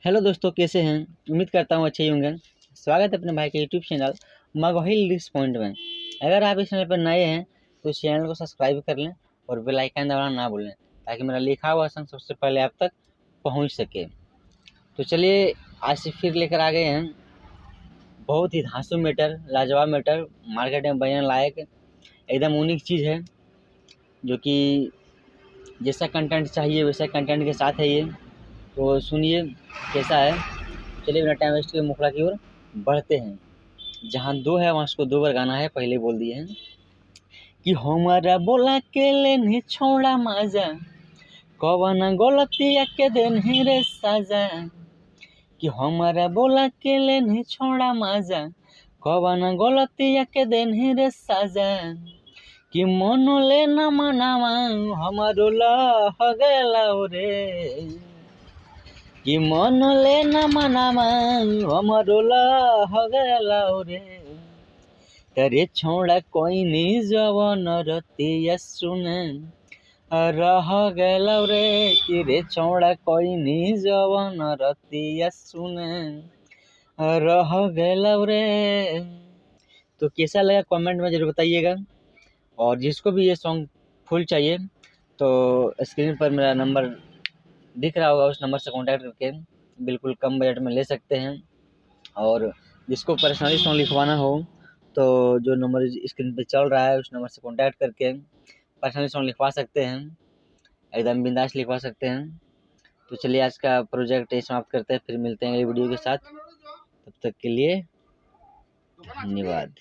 Hello दोस्तों, कैसे हैं? उम्मीद करता हूँ अच्छे ही होंगे। स्वागत है अपने भाई के YouTube channel Magahi lyrics point में। अगर आप इस चैनल पर नए हैं तो इस चैनल को सब्सक्राइब कर लें और बेल आइकन दबाना ना भूलें, ताकि मेरा लिखा हुआ सॉन्ग सबसे पहले आप तक पहुँच सके। तो चलिए आज से फिर लेकर आ गए हैं बहुत ही धांसू मैटर, लाजवाब मैटर, मार्केट में बनने लायक एकदम यूनिक चीज़ है, जो कि जैसा कंटेंट चाहिए वैसा कंटेंट के साथ है ये। तो सुनिए कैसा है। चलिए बिना टाइम वेस्ट के मुखड़ा की ओर बढ़ते हैं। जहाँ दो है वहाँ उसको दो बार गाना है, पहले बोल दिए हैं कि हमारा बोला के लेनी छोड़ा मजा, कवना गलतिया के देनी रे सजा। कि हमारा बोला के लेनी छोड़ा मजा, कवना गलतिया के देनी रे सजा। कि मन लेना मनावा हमारो लह गेला रे, कि मन लेना मनावा हमारो लह गेला रे। तरे छोड़ा कोई नी जवन रतिया सुने रह गेला रे, कि रे छोड़ा कोई नी जवन रतिया सुने रह गेला रे। तो कैसा लगा कमेंट में जरूर बताइएगा। और जिसको भी ये सॉन्ग फुल चाहिए तो स्क्रीन पर मेरा नंबर दिख रहा होगा, उस नंबर से कांटेक्ट करके बिल्कुल कम बजट में ले सकते हैं। और जिसको पर्सनली सॉन्ग लिखवाना हो तो जो नंबर स्क्रीन पे चल रहा है उस नंबर से कांटेक्ट करके पर्सनली सॉन्ग लिखवा सकते हैं, एकदम बिंदास लिखवा सकते हैं। तो चलिए आज का प्रोजेक्ट ये समाप्त करते हैं, फिर मिलते हैं अगली वीडियो के साथ। तब तक के लिए धन्यवाद।